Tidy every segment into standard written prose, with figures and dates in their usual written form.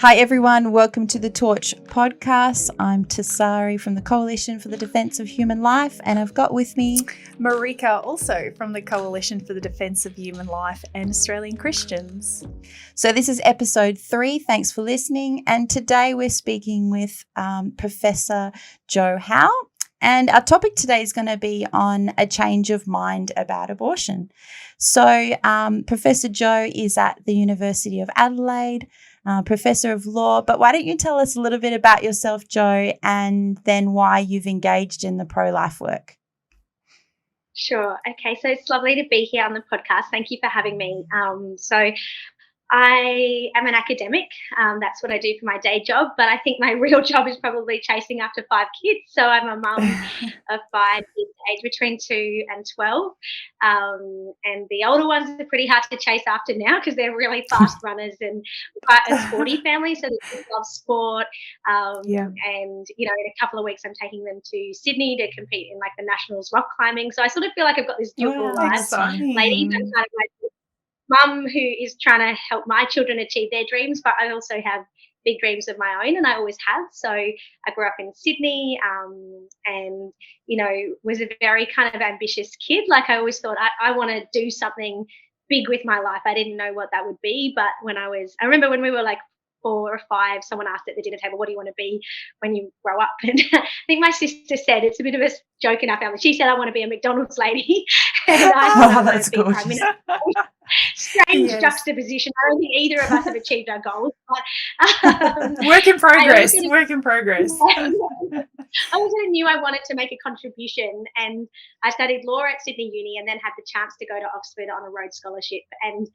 Hi everyone, welcome to the Torch podcast. I'm Tassari from the Coalition for the Defence of Human Life, and I've got with me Marika, also from the Coalition for the Defence of Human Life and Australian Christians. So this is episode 3. Thanks for listening. And today we're speaking with Professor Howe. And our topic today is going to be on a change of mind about abortion. So Professor Joe is at the University of Adelaide, Professor of Law. But why don't you tell us a little bit about yourself, Joe, and then why you've engaged in the pro-life work? Sure. Okay, so it's lovely to be here on the podcast. Thank you for having me. So I am an academic. That's what I do for my day job. But I think my real job is probably chasing after 5 kids. So I'm a mum of 5 kids aged between 2 and 12. And the older ones are pretty hard to chase after now because they're really fast runners and quite a sporty family. So they love sport. And, you know, in a couple of weeks, I'm taking them to Sydney to compete in like the Nationals rock climbing. So I sort of feel like I've got this dual life lady. I'm kind of like mum who is trying to help my children achieve their dreams, but I also have big dreams of my own, and I always have. So I grew up in Sydney and, you know, was a very kind of ambitious kid. Like I always thought I want to do something big with my life. I didn't know what that would be, but I remember when we were like 4 or 5, someone asked at the dinner table, what do you want to be when you grow up? And I think my sister said, it's a bit of a joke in our family, she said, I want to be a McDonald's lady. And I thought I want to be Prime Minister. Strange juxtaposition. I don't think either of us have achieved our goals. But, work in progress. Work in progress. I also knew I wanted to make a contribution, and I studied law at Sydney Uni and then had the chance to go to Oxford on a Rhodes Scholarship. And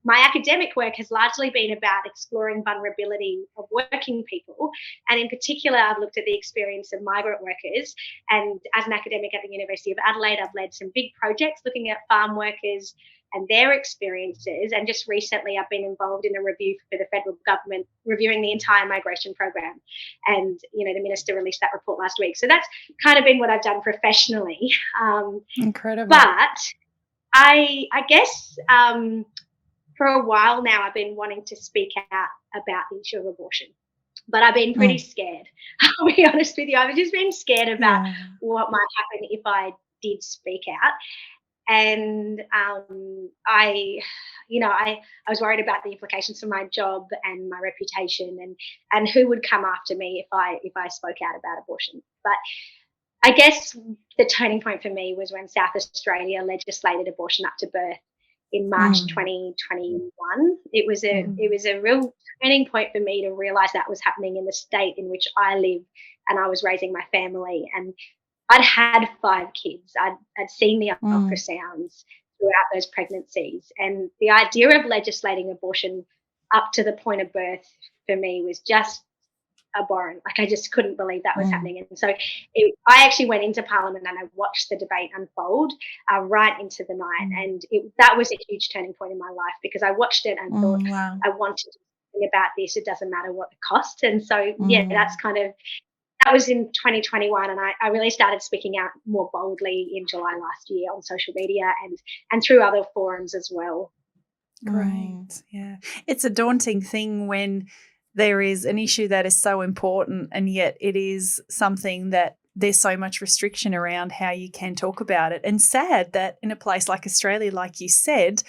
my academic work has largely been about exploring vulnerability of working people. And in particular, I've looked at the experience of migrant workers. And as an academic at the University of Adelaide, I've led some big projects looking at farm workers and their experiences. And just recently, I've been involved in a review for the federal government, reviewing the entire migration program. And, you know, the minister released that report last week. So that's kind of been what I've done professionally. Incredible. But I guess for a while now, I've been wanting to speak out about the issue of abortion. But I've been pretty scared. I'll be honest with you. I've just been scared about what might happen if I did speak out. And I was worried about the implications for my job and my reputation and who would come after me if I spoke out about abortion. But I guess the turning point for me was when South Australia legislated abortion up to birth in March 2021. It was a real turning point for me to realise that was happening in the state in which I live, and I was raising my family. And I'd had 5 kids. I'd seen the ultrasounds throughout those pregnancies. And the idea of legislating abortion up to the point of birth for me was just abhorrent. Like I just couldn't believe that was happening. And so I actually went into Parliament and I watched the debate unfold right into the night. And that was a huge turning point in my life because I watched it and thought, I want to do about this. It doesn't matter what the cost. And so, that was in 2021, and I really started speaking out more boldly in July last year on social media and through other forums as well. Great, yeah. It's a daunting thing when there is an issue that is so important and yet it is something that there's so much restriction around how you can talk about it. And sad that in a place like Australia, like you said,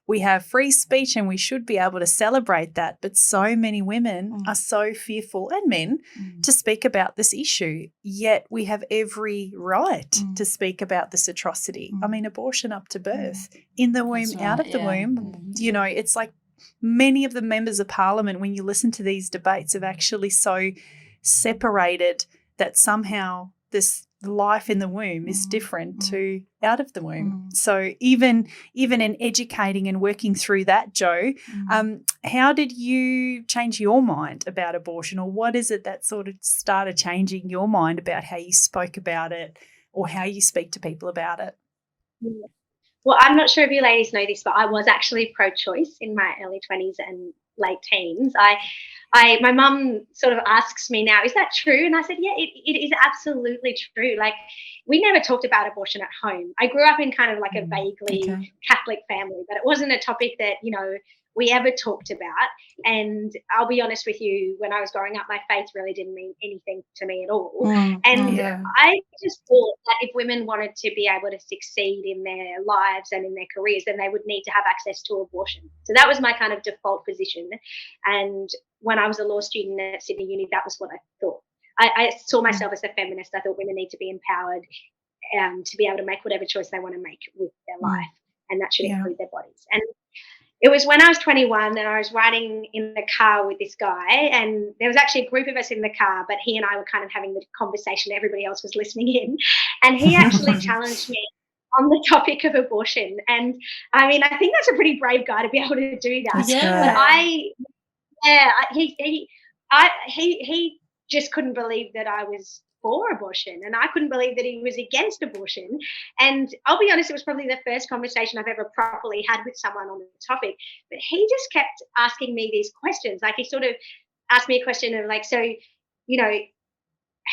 we have free speech and we should be able to celebrate that. But so many women are so fearful, and men, to speak about this issue. Yet we have every right to speak about this atrocity. I mean, abortion up to birth, in the womb, out of the womb. You know, it's like many of the members of Parliament, when you listen to these debates, have actually so separated that somehow this life in the womb is different to out of the womb. So even in educating and working through that, Joe, how did you change your mind about abortion, or what is it that sort of started changing your mind about how you spoke about it or how you speak to people about it? Well, I'm not sure if you ladies know this, but I was actually pro-choice in my early 20s and late teens. My mum sort of asks me now, is that true? And I said, yeah, it is absolutely true. Like, we never talked about abortion at home. I grew up in kind of like a vaguely Catholic family, but it wasn't a topic that, you know, we ever talked about. And I'll be honest with you, when I was growing up, my faith really didn't mean anything to me at all. And I just thought that if women wanted to be able to succeed in their lives and in their careers, then they would need to have access to abortion. So that was my kind of default position. And when I was a law student at Sydney Uni, that was what I thought. I saw myself as a feminist. I thought women need to be empowered to be able to make whatever choice they want to make with their life, and that should include their bodies. And it was when I was 21 and I was riding in the car with this guy, and there was actually a group of us in the car, but he and I were kind of having the conversation. Everybody else was listening in, and he actually challenged me on the topic of abortion. And I mean, I think that's a pretty brave guy to be able to do that. But he just couldn't believe that I was for abortion, and I couldn't believe that he was against abortion. And I'll be honest, it was probably the first conversation I've ever properly had with someone on the topic. But he just kept asking me these questions. Like, he sort of asked me a question of like, so, you know,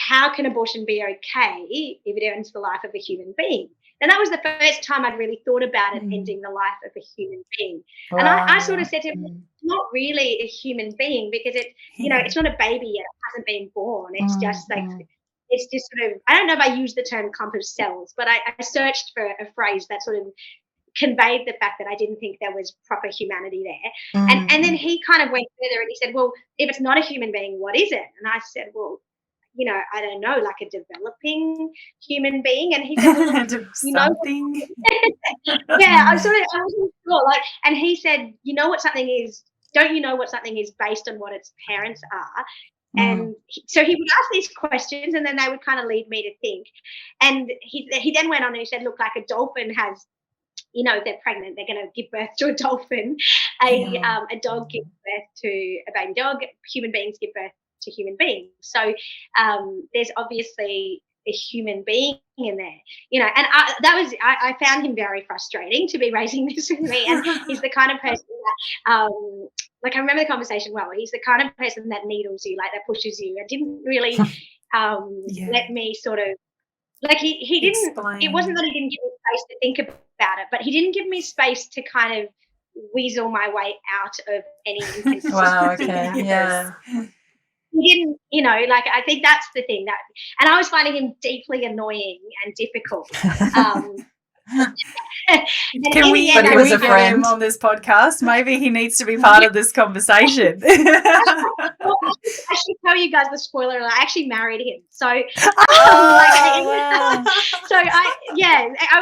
how can abortion be okay if it ends the life of a human being? And that was the first time I'd really thought about it ending the life of a human being. Wow. And I sort of said to him, it's not really a human being, because it, you know, it's not a baby yet, it hasn't been born. It's just like, it's just sort of, I don't know if I use the term clump of cells, but I searched for a phrase that sort of conveyed the fact that I didn't think there was proper humanity there. And then he kind of went further and he said, well, if it's not a human being, what is it? And I said, well, you know, I don't know, like a developing human being. And he said, well, you know, I wasn't sure. Like, and he said, you know what something is? Don't you know what something is based on what its parents are? And so he would ask these questions, and then they would kind of lead me to think. And he then went on and he said, look, like a dolphin has, you know, if they're pregnant, they're going to give birth to a dolphin. A dog gives birth to a baby dog. Human beings give birth to human beings. So there's obviously a human being in there, you know. And I found him very frustrating to be raising this with me. And he's the kind of person that like, I remember the conversation well. He's the kind of person that needles you, like that pushes you, and didn't really let me sort of, like, he didn't explain. It wasn't that he didn't give me space to think about it, but he didn't give me space to kind of weasel my way out of any inconsistency. Wow, okay, yeah. He didn't, you know, like, I think that's the thing that, and I was finding him deeply annoying and difficult. Can we get him on this podcast? Maybe he needs to be part of this conversation. Well, I should tell you guys the spoiler. I actually married him. So, I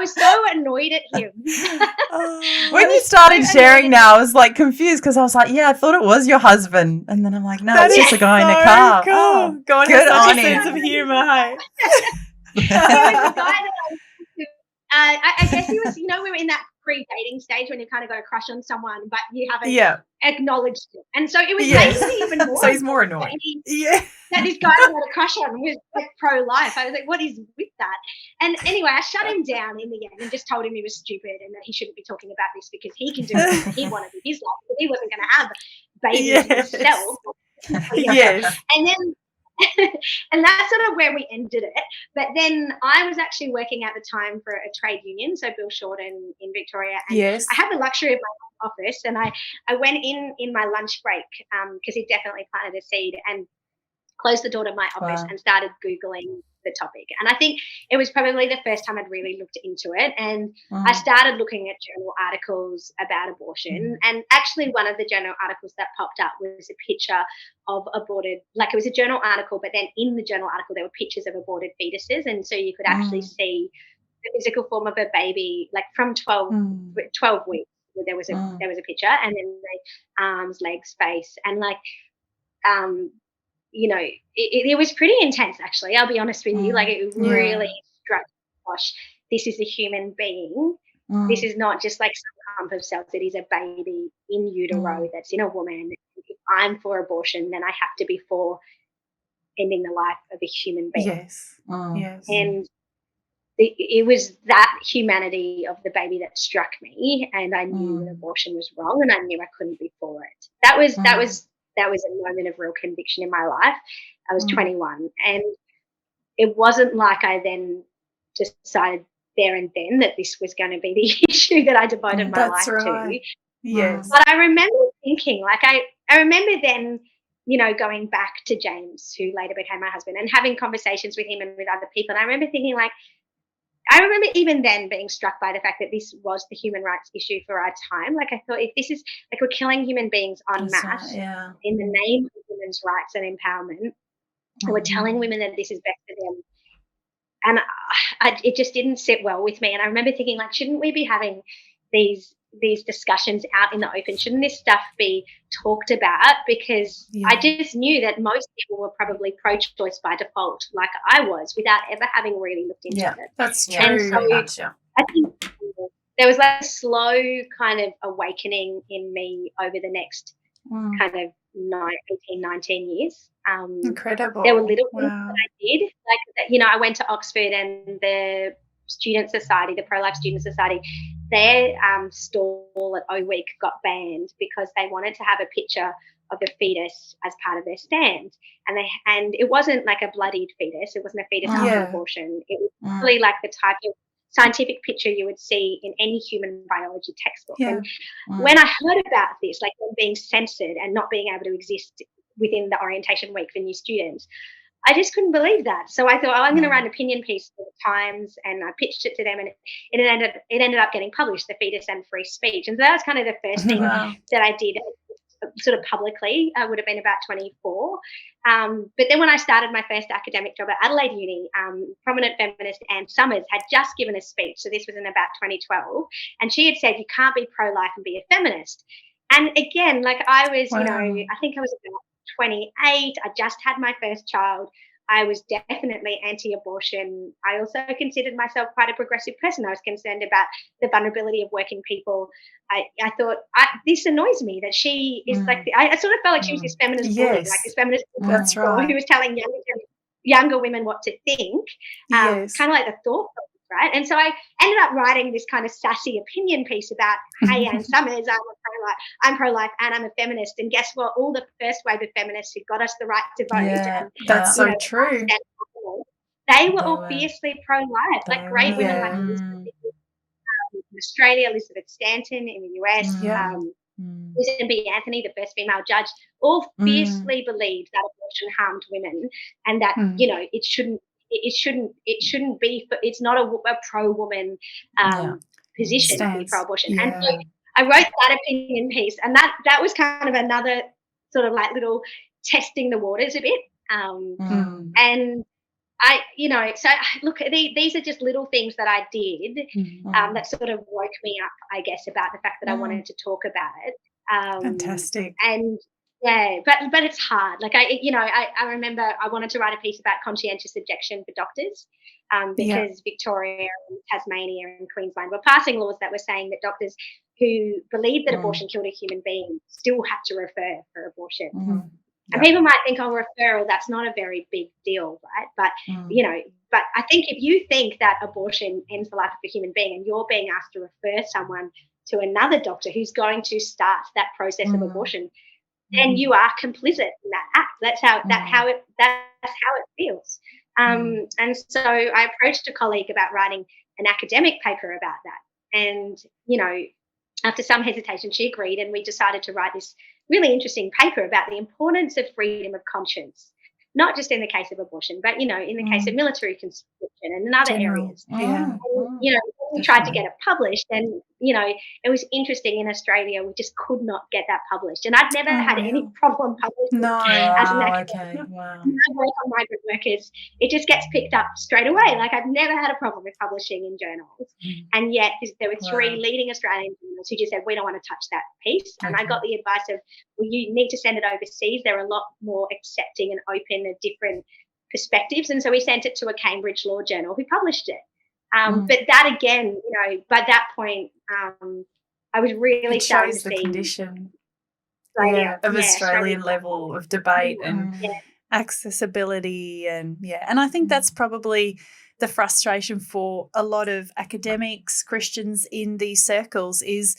was so annoyed at him. When you started sharing now, I was like confused, because I was like, yeah, I thought it was your husband. And then I'm like, no, it's just a guy in a car. Cool. Oh, God has such a sense of humour, hey? He was the guy that I guess he was, you know, we were in that pre-dating stage when you kind of got a crush on someone, but you haven't acknowledged it. And so it was making me even more. So he's more annoying. That this guy I had a crush on was like pro-life. I was like, what is with that? And anyway, I shut him down in the end and just told him he was stupid and that he shouldn't be talking about this, because he can do what he wanted with his life, but he wasn't going to have babies himself. Yes. And then and that's sort of where we ended it. But then I was actually working at the time for a trade union, so Bill Shorten in Victoria. And I had the luxury of my office, and I went in my lunch break because he definitely planted a seed, and closed the door to my office and started Googling the topic. And I think it was probably the first time I'd really looked into it. And I started looking at journal articles about abortion. And actually one of the journal articles that popped up was a picture of aborted, like it was a journal article, but then in the journal article there were pictures of aborted fetuses. And so you could actually see the physical form of a baby, like from 12 weeks. There was a picture, and then the arms, legs, face, and like you know, it was pretty intense, actually. I'll be honest with you. Like, it really struck me, gosh, this is a human being. This is not just like some clump of cells. It is a baby in utero that's in a woman. If I'm for abortion, then I have to be for ending the life of a human being. Yes. Yes. And it was that humanity of the baby that struck me, and I knew that abortion was wrong, and I knew I couldn't be for it. That was a moment of real conviction in my life. I was 21, and it wasn't like I then decided there and then that this was going to be the issue that I devoted my life to. Yes. But I remember thinking, like, I remember then, going back to James, who later became my husband, and having conversations with him and with other people. And I remember thinking, like, I remember even then being struck by the fact that this was the human rights issue for our time. Like, I thought, if this is, like, we're killing human beings en masse in the name of women's rights and empowerment, and we're telling women that this is best for them. And it just didn't sit well with me. And I remember thinking, like, shouldn't we be having these discussions out in the open? Shouldn't this stuff be talked about? Because I just knew that most people were probably pro-choice by default, like I was, without ever having really looked into it. That's true. And so I think there was like a slow kind of awakening in me over the next kind of 18, 19 years. Incredible. There were little things that I did. Like, I went to Oxford, and the Student Society, the Pro-Life Student Society, their stall at O Week got banned because they wanted to have a picture of the fetus as part of their stand. And it wasn't like a bloodied fetus. It wasn't a fetus after abortion. It was really like the type of scientific picture you would see in any human biology textbook. And when I heard about this, like them being censored and not being able to exist within the orientation week for new students, I just couldn't believe that. So I thought, I'm going to write an opinion piece for the Times, and I pitched it to them, and it ended up getting published, The Fetus and Free Speech. And so that was kind of the first thing that I did sort of publicly. I would have been about 24. But then when I started my first academic job at Adelaide Uni, prominent feminist Anne Summers had just given a speech. So this was in about 2012. And she had said, you can't be pro-life and be a feminist. And again, like I was, I think I was about 28. I just had my first child. I was definitely anti-abortion. I also considered myself quite a progressive person. I was concerned about the vulnerability of working people. I thought, this annoys me that she is like, I sort of felt like she was this feminist bully, like this feminist that's right, who was telling younger women what to think, kind of like the thought, right? And so I ended up writing this kind of sassy opinion piece about, hey, Anne Summers, I'm pro-life and I'm a feminist. And guess what? All the first wave of feminists who got us the right to vote. Yeah, that's so true. They were all fiercely pro-life, like great women like in Australia, Elizabeth Stanton in the US, Susan B. Anthony, the first female judge, all fiercely believed that abortion harmed women, and that it shouldn't be. It's not a pro-woman position to be pro-abortion. And so I wrote that opinion piece, and that was kind of another sort of like little testing the waters a bit. And I, so look, these are just little things that I did that sort of woke me up, I guess, about the fact that I wanted to talk about it. Fantastic. And but it's hard. Like I remember I wanted to write a piece about conscientious objection for doctors because Victoria and Tasmania and Queensland were passing laws that were saying that doctors who believed that abortion killed a human being still had to refer for abortion. And people might think, referral, that's not a very big deal, right? But, but I think if you think that abortion ends the life of a human being and you're being asked to refer someone to another doctor who's going to start that process of abortion, then you are complicit in that act. That's how it feels. And so I approached a colleague about writing an academic paper about that. And, after some hesitation, she agreed, and we decided to write this really interesting paper about the importance of freedom of conscience, not just in the case of abortion, but, in the case of military conscription and in other areas. And, we tried to get it published, and, it was interesting in Australia. We just could not get that published. And I'd never had any problem publishing as an academic. When I work on migrant workers, it just gets picked up straight away. Like, I've never had a problem with publishing in journals. And yet there were three leading Australian journals who just said, we don't want to touch that piece. And I got the advice of, well, you need to send it overseas. They're a lot more accepting and open of different perspectives. And so we sent it to a Cambridge law journal who published it. But that again, by that point, I was really starting to see the condition of Australian level of debate and accessibility, and I think that's probably the frustration for a lot of academics, Christians in these circles is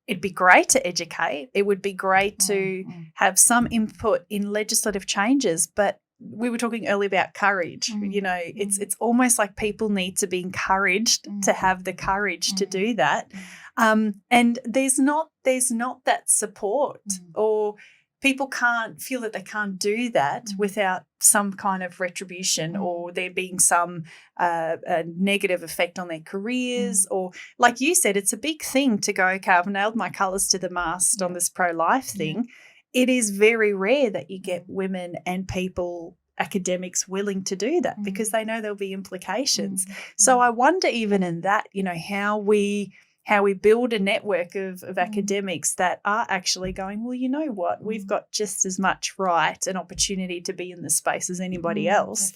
it'd be great to educate. It would be great to have some input in legislative changes, but we were talking earlier about courage. You know, it's almost like people need to be encouraged to have the courage to do that. And there's not that support, or people can't feel that they can't do that without some kind of retribution, or there being some a negative effect on their careers, or like you said, it's a big thing to go, okay, I've nailed my colours to the mast on this pro-life thing. It is very rare that you get women and people, academics, willing to do that because they know there'll be implications. So I wonder, even in that, you know, how we build a network of academics that are actually going, well, you know what, we've got just as much right and opportunity to be in the space as anybody else,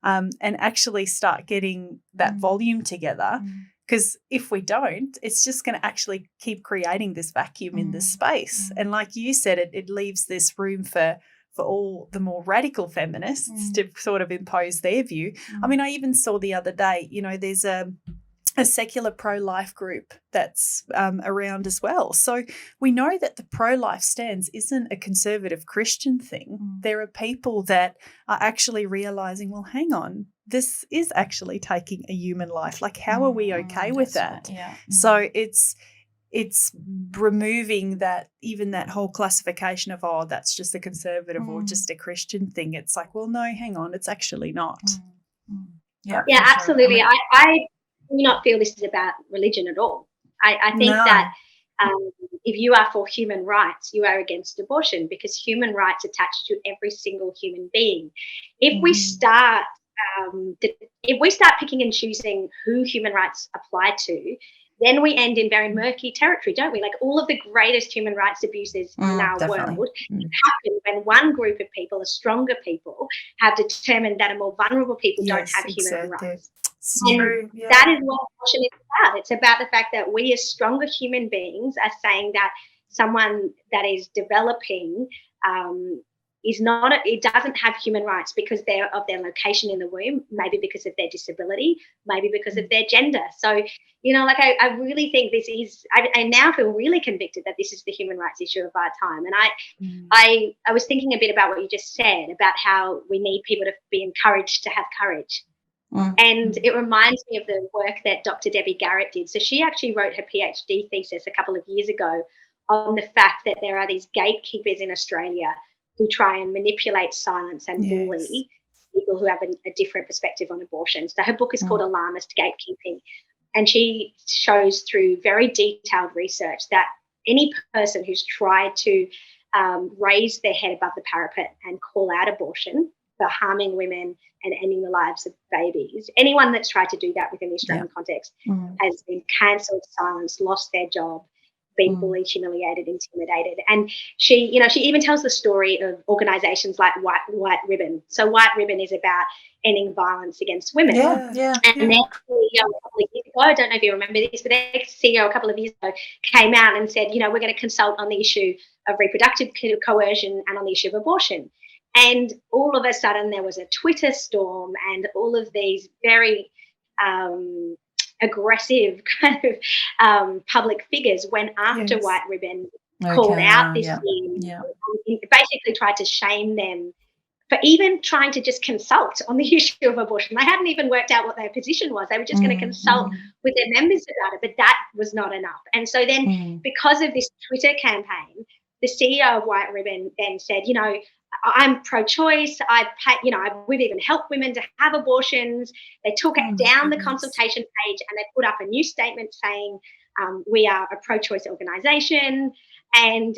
and actually start getting that volume together. Because if we don't, it's just going to actually keep creating this vacuum in this space. And like you said, it leaves this room for all the more radical feminists to sort of impose their view. I mean, I even saw the other day, you know, there's a secular pro-life group that's around as well. So we know that the pro-life stance isn't a conservative Christian thing. There are people that are actually realising, well, hang on, this is actually taking a human life. Like, how are we okay with that? Right, yeah. So it's removing that, even that whole classification of, oh, that's just a conservative or just a Christian thing. It's like, well, no, hang on, it's actually not. Yeah, absolutely. I do not feel this is about religion at all. I think that if you are for human rights, you are against abortion, because human rights attach to every single human being. If we start picking and choosing who human rights apply to, then we end in very murky territory, don't we? Like, all of the greatest human rights abuses in our world happen when one group of people, the stronger people, have determined that a more vulnerable people don't have human rights. And that is what abortion is about. It's about the fact that we, as stronger human beings, are saying that someone that is developing it doesn't have human rights because of their location in the womb, maybe because of their disability, maybe because of their gender. So, you know, like, I really think this is, I now feel really convicted that this is the human rights issue of our time. And I was thinking a bit about what you just said about how we need people to be encouraged to have courage. And it reminds me of the work that Dr. Debbie Garrett did. So she actually wrote her PhD thesis a couple of years ago on the fact that there are these gatekeepers in Australia who try and manipulate, silence and bully people who have a different perspective on abortion. So her book is called Alarmist Gatekeeping. And she shows through very detailed research that any person who's tried to raise their head above the parapet and call out abortion for harming women and ending the lives of babies, anyone that's tried to do that within the Australian context has been cancelled, silenced, lost their job, been bullied, humiliated, intimidated. And she even tells the story of organisations like White Ribbon. So White Ribbon is about ending violence against women. And their CEO a couple of years ago, I don't know if you remember this, but their CEO a couple of years ago came out and said, you know, we're going to consult on the issue of reproductive coercion and on the issue of abortion. And all of a sudden there was a Twitter storm, and all of these very aggressive kind of public figures went after White Ribbon, called out this thing, basically tried to shame them for even trying to just consult on the issue of abortion. They hadn't even worked out what their position was. They were just going to consult with their members about it, but that was not enough. And so then because of this Twitter campaign, the CEO of White Ribbon then said, you know, I'm pro-choice. We've even helped women to have abortions. They took down the consultation page and they put up a new statement saying we are a pro-choice organisation. And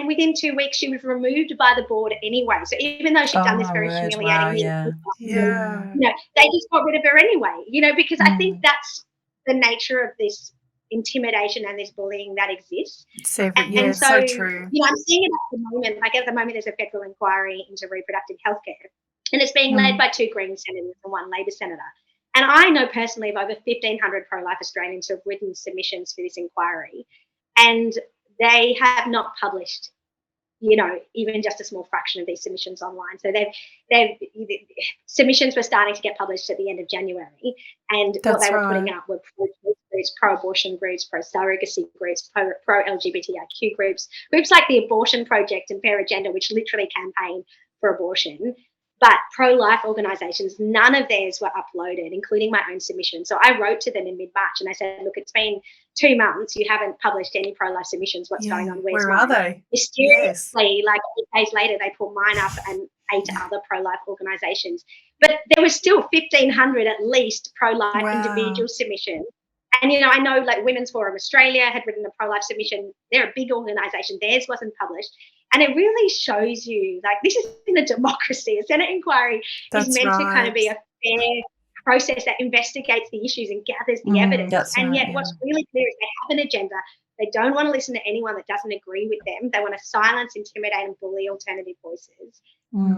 within 2 weeks, she was removed by the board anyway. So even though she'd done this very humiliating thing, you know, they just got rid of her anyway. You know, because I think that's the nature of this intimidation and this bullying that exists. So true. You know, I'm seeing it at the moment. Like, at the moment, there's a federal inquiry into reproductive health care, and it's being led by 2 Green senators and 1 Labor senator. And I know personally of over 1,500 pro-life Australians who have written submissions for this inquiry, and they have not published, you know, even just a small fraction of these submissions online. So submissions were starting to get published at the end of January, and what they were putting out were groups, pro-abortion groups, pro-surrogacy groups, pro-LGBTIQ groups like the Abortion Project and Fair Agenda, which literally campaign for abortion. But pro-life organisations, none of theirs were uploaded, including my own submission. So I wrote to them in mid-March and I said, look, it's been 2 months. You haven't published any pro-life submissions. What's going on? Where are they? Mysteriously, like 8 days later, they pulled mine up and 8 other pro-life organisations. But there was still 1,500 at least pro-life individual submissions. And, you know, I know like Women's Forum Australia had written a pro-life submission. They're a big organisation. Theirs wasn't published. And it really shows you, like, this isn't a democracy. A Senate inquiry is meant to kind of be a fair process that investigates the issues and gathers the evidence. And yet what's really clear is they have an agenda. They don't want to listen to anyone that doesn't agree with them. They want to silence, intimidate and bully alternative voices.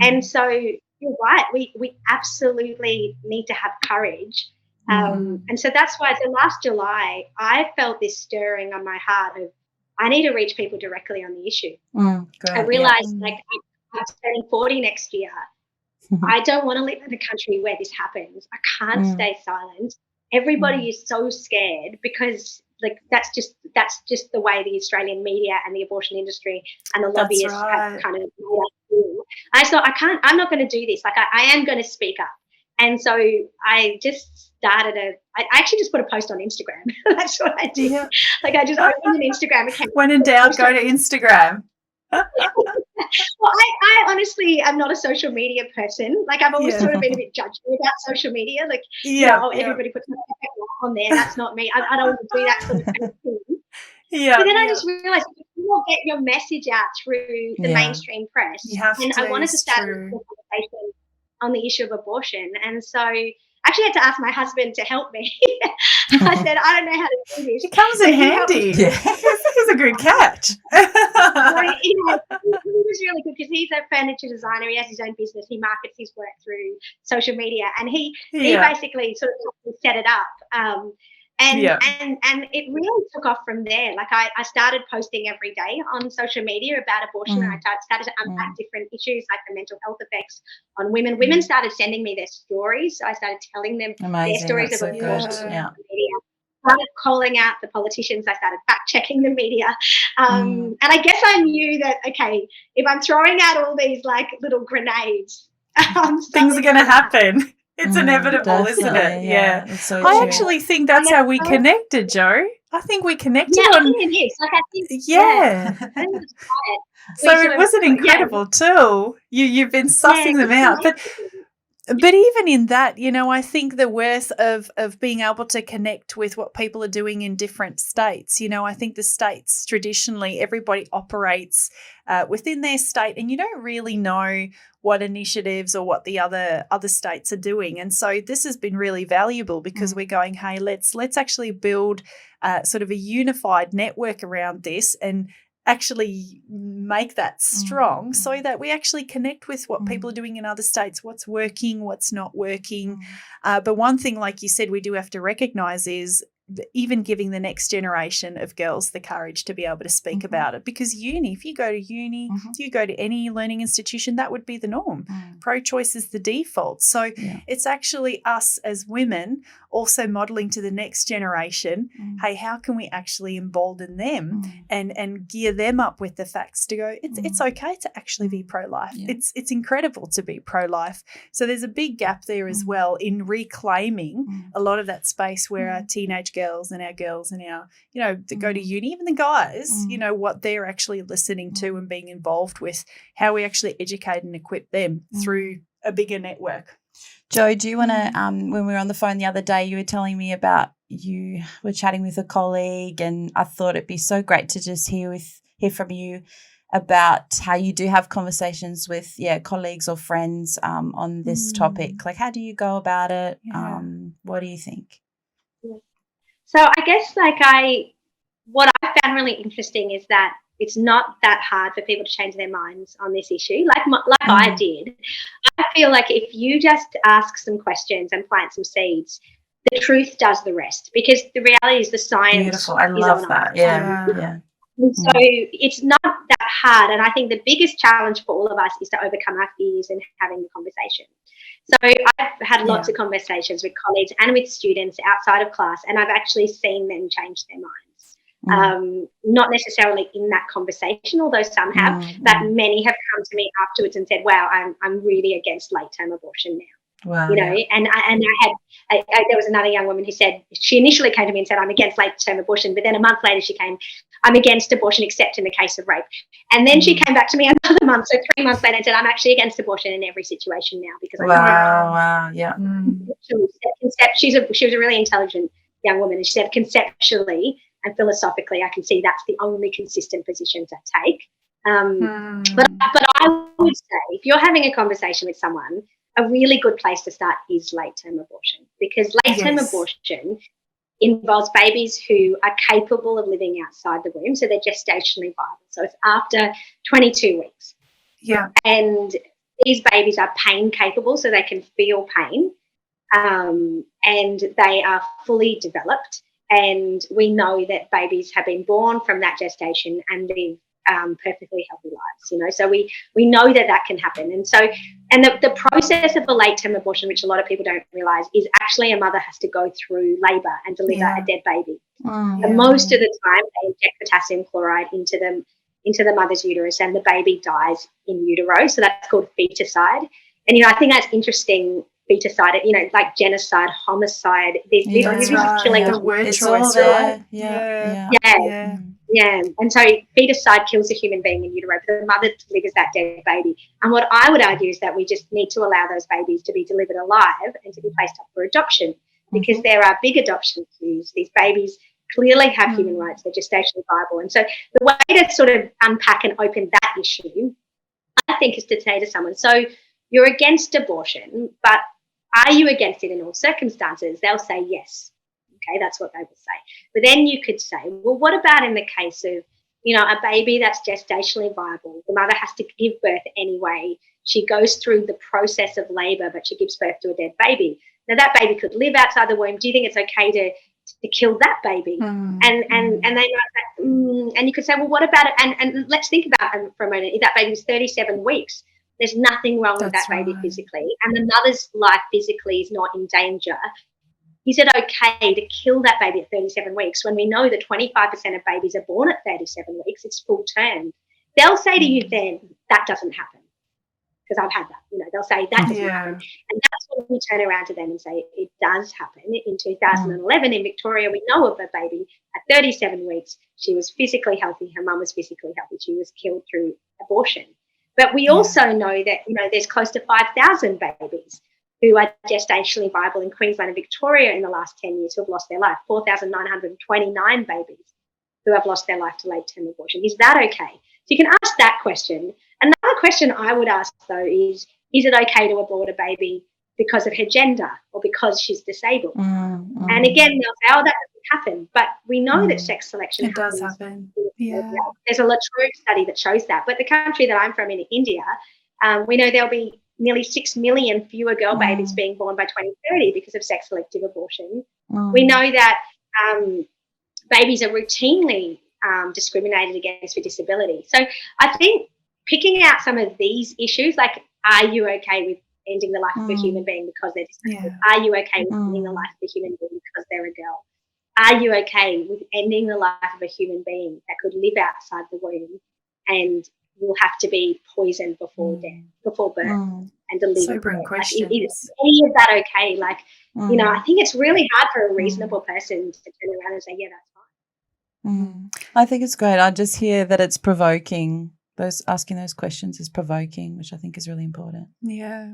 And so you're right. We absolutely need to have courage. And so that's why, so last July, I felt this stirring on my heart of, I need to reach people directly on the issue. I realised, like, I'm turning 40 next year. I don't want to live in a country where this happens. I can't stay silent. Everybody is so scared because, like, that's just the way the Australian media and the abortion industry and the lobbyists have kind of made us do. I thought, I'm not going to do this. Like, I am going to speak up. And so I just started I actually just put a post on Instagram. That's what I did. Yeah. Like, I just opened an Instagram account. When in doubt, go to Instagram. Well, I honestly am not a social media person. Like, I've always sort of been a bit judgy about social media. Like, everybody puts on there. That's not me. I don't want to do that sort of thing. But then I just realised if you will get your message out through the mainstream press, and I wanted to start a conversation on the issue of abortion. And so I actually had to ask my husband to help me. I said, I don't know how to do this. It comes in handy. He's a good catch. So, he was really good because he's a furniture designer. He has his own business. He markets his work through social media. And he basically sort of set it up. And it really took off from there. Like, I started posting every day on social media about abortion, and I started to unpack different issues like the mental health effects on women. Women started sending me their stories, so I started telling them their stories of abortion on social media. Started calling out the politicians. I started fact-checking the media. And I guess I knew that, okay, if I'm throwing out all these, like, little grenades, things are going to happen. It's inevitable, isn't it? Yeah. It's so I actually think that's how we connected, Jo. I think we connected on. I think it is. Like, I think, I think it's so it was an incredible tool. You've been sussing them out, but even in that, you know, I think the worth of being able to connect with what people are doing in different states. You know, I think the states traditionally, everybody operates within their state, and you don't really know what initiatives or what the other states are doing. And so this has been really valuable because we're going, hey, let's actually build sort of a unified network around this and actually make that strong so that we actually connect with what people are doing in other states, what's working, what's not working. But one thing, like you said, we do have to recognise is even giving the next generation of girls the courage to be able to speak about it. Because if you go to uni, if you go to any learning institution, that would be the norm. Pro-choice is the default. So it's actually us as women also modelling to the next generation, hey, how can we actually embolden them and gear them up with the facts to go, it's okay to actually be pro-life. It's incredible to be pro-life. So there's a big gap there as well in reclaiming a lot of that space where our teenage girls and our that go to uni, even the guys, you know, what they're actually listening to and being involved with, how we actually educate and equip them through a bigger network. Jo, do you want to, when we were on the phone the other day, you were telling me about you were chatting with a colleague, and I thought it'd be so great to just hear from you about how you do have conversations with colleagues or friends on this topic. Like, how do you go about it? What do you think? So I guess what I found really interesting is that it's not that hard for people to change their minds on this issue, like I did. I feel like if you just ask some questions and plant some seeds, the truth does the rest, because the reality is the science. Beautiful. I love that. Yeah. And so it's not that hard, and I think the biggest challenge for all of us is to overcome our fears and having the conversation. So I've had lots of conversations with colleagues and with students outside of class, and I've actually seen them change their minds. not necessarily in that conversation, although some have, but many have come to me afterwards and said, wow, I'm really against late-term abortion now. Wow, you know, and there was another young woman who said, she initially came to me and said, I'm against late-term abortion, but then a month later she came, I'm against abortion except in the case of rape. And then she came back to me another month, so 3 months later, and said, I'm actually against abortion in every situation now because she was a really intelligent young woman, and she said conceptually and philosophically I can see that's the only consistent position to take. But I would say if you're having a conversation with someone, a really good place to start is late-term abortion, because late-term abortion involves babies who are capable of living outside the womb, so they're gestationally viable. So it's after 22 weeks. Yeah. And these babies are pain capable, so they can feel pain, and they are fully developed. And we know that babies have been born from that gestation and live perfectly healthy lives, you know. So we know that can happen. And so, and the process of a late-term abortion, which a lot of people don't realise, is actually a mother has to go through labour and deliver a dead baby. And most of the time they inject potassium chloride into the mother's uterus, and the baby dies in utero. So that's called feticide. And, you know, I think that's interesting. Feticide, you know, like genocide, homicide. This is killing. The word it's choice, all right? Yeah. And so feticide kills a human being in utero, but the mother delivers that dead baby. And what I would argue is that we just need to allow those babies to be delivered alive and to be placed up for adoption, because there are big adoption queues. These babies clearly have human rights. They're gestationally viable. And so the way to sort of unpack and open that issue, I think, is to say to someone, so you're against abortion, but are you against it in all circumstances? They'll say yes. Okay, that's what they will say. But then you could say, well, what about in the case of, you know, a baby that's gestationally viable? The mother has to give birth anyway. She goes through the process of labour, but she gives birth to a dead baby. Now, that baby could live outside the womb. Do you think it's okay to kill that baby? And they might say, and you could say, well, what about it? And let's think about it for a moment. If that baby's 37 weeks, there's nothing wrong with that baby physically, and the mother's life physically is not in danger. Is it okay to kill that baby at 37 weeks when we know that 25% of babies are born at 37 weeks? It's full term. They'll say to you then, that doesn't happen, because I've had that. You know, they'll say that doesn't happen. And that's when we turn around to them and say, it does happen. In 2011 in Victoria, we know of a baby at 37 weeks. She was physically healthy. Her mum was physically healthy. She was killed through abortion. But we also know that, you know, there's close to 5,000 babies who are gestationally viable in Queensland and Victoria in the last 10 years who have lost their life, 4,929 babies who have lost their life to late-term abortion. Is that okay? So you can ask that question. Another question I would ask, though, is it okay to abort a baby because of her gender or because she's disabled? And again, they'll say, oh, that doesn't happen. But we know that sex selection does happen. There's a Latrobe study that shows that. But the country that I'm from, in India, we know there'll be nearly 6 million fewer girl babies being born by 2030 because of sex-selective abortion. We know that babies are routinely discriminated against for disability. So I think picking out some of these issues, like, are you okay with ending the life of a human being because they're disabled? Are you okay with ending the life of a human being because they're a girl? Are you okay with ending the life of a human being that could live outside the womb and will have to be poisoned before birth and delivered? Sobering questions. Like, is any of that okay? Like, you know, I think it's really hard for a reasonable person to turn around and say, yeah, that's fine. I think it's great. I just hear that it's provoking. Asking those questions is provoking, which I think is really important. Yeah.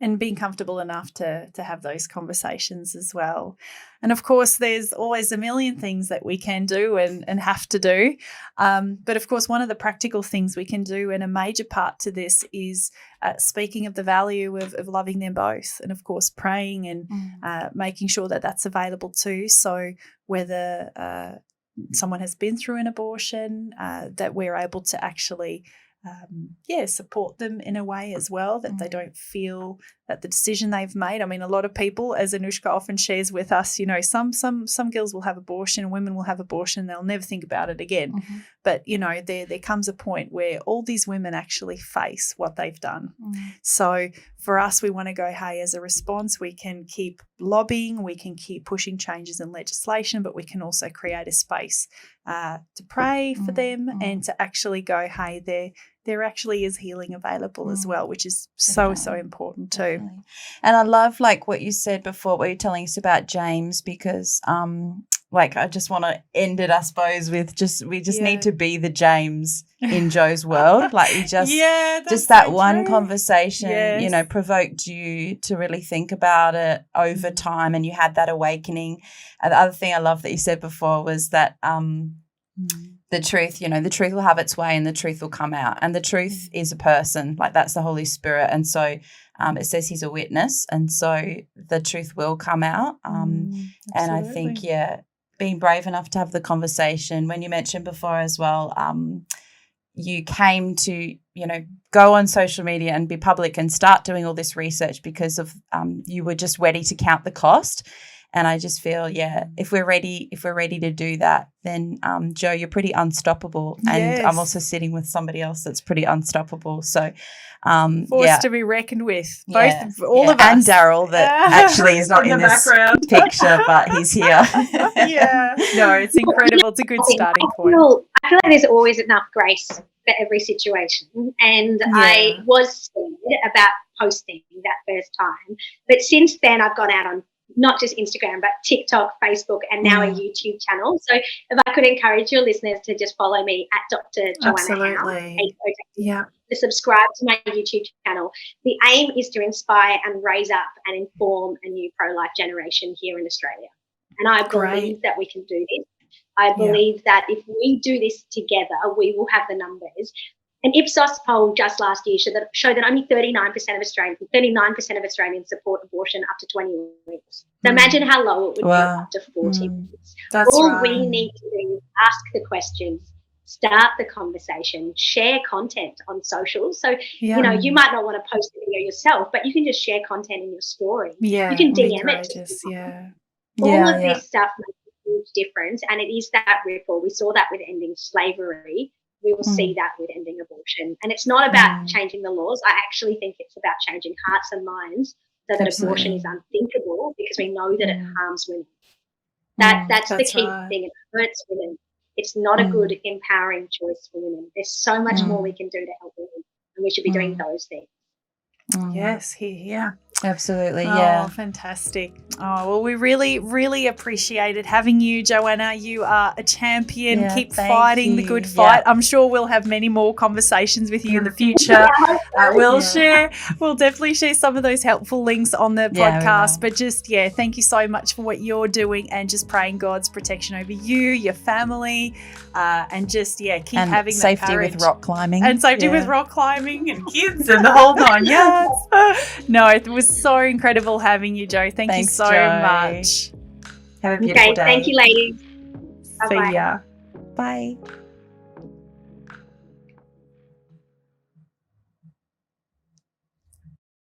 And being comfortable enough to have those conversations as well. And of course, there's always a million things that we can do and have to do. But of course, one of the practical things we can do, and a major part to this, is speaking of the value of loving them both, and of course praying and making sure that that's available too. So whether someone has been through an abortion, that we're able to actually support them in a way as well, that they don't feel that the decision they've made. I mean, a lot of people, as Anushka often shares with us, some girls will have abortion, women will have abortion, they'll never think about it again. But, there comes a point where all these women actually face what they've done. So for us, we want to go, hey, as a response, we can keep lobbying, we can keep pushing changes in legislation, but we can also create a space to pray for them and to actually go, hey, there actually is healing available as well, which is so important too. Definitely. And I love what you said before, what you're telling us about James, because I just want to end it, I suppose, with we need to be the James in Jo's world. We just that one conversation, provoked you to really think about it over time, and you had that awakening. And the other thing I love that you said before was that the truth, the truth will have its way and the truth will come out. And the truth is a person, that's the Holy Spirit. And so it says he's a witness. And so the truth will come out. And I think, being brave enough to have the conversation. When you mentioned before as well, you came to, go on social media and be public and start doing all this research because of you were just ready to count the cost. And I just feel, if we're ready to do that, then Jo, you're pretty unstoppable. And I'm also sitting with somebody else that's pretty unstoppable. So forced to be reckoned with, all of us. And Daryl, that actually is not in this picture, but he's here. No, it's incredible. It's a good starting point. I feel like there's always enough grace for every situation. And I was scared about posting that first time. But since then, I've gone out on not just Instagram, but TikTok, Facebook, and now a YouTube channel. So if I could encourage your listeners to just follow me at Dr. Joanna Howe, to subscribe to my YouTube channel. The aim is to inspire and raise up and inform a new pro-life generation here in Australia. And I believe that we can do this. I believe that if we do this together, we will have the numbers. An Ipsos poll just last year showed that only 39% of Australians support abortion up to 20 weeks. So imagine how low it would be up to 40 weeks. All we need to do is ask the questions, start the conversation, share content on social. So, you might not want to post a video yourself, but you can just share content in your story. You can DM it. All of this stuff makes a huge difference, and it is that ripple. We saw that with ending slavery. We will see that with ending abortion. And it's not about changing the laws. I actually think it's about changing hearts and minds so that abortion is unthinkable, because we know that it harms women. That's the key thing. It hurts women. It's not a good, empowering choice for women. There's so much more we can do to help women, and we should be doing those things. Yes, here. Absolutely, Oh, fantastic. Oh, well, we really, really appreciated having you, Joanna. You are a champion. Yeah, keep fighting the good fight. I'm sure we'll have many more conversations with you in the future. We'll definitely share some of those helpful links on the podcast. But just, thank you so much for what you're doing, and just praying God's protection over you, your family, and just, keep and having safety that courage. with rock climbing. And safety with rock climbing and kids and the whole 9 yards. No, it was so incredible having you, Jo. Thanks you so much. Have a beautiful day. Thank you, ladies. See ya. Bye.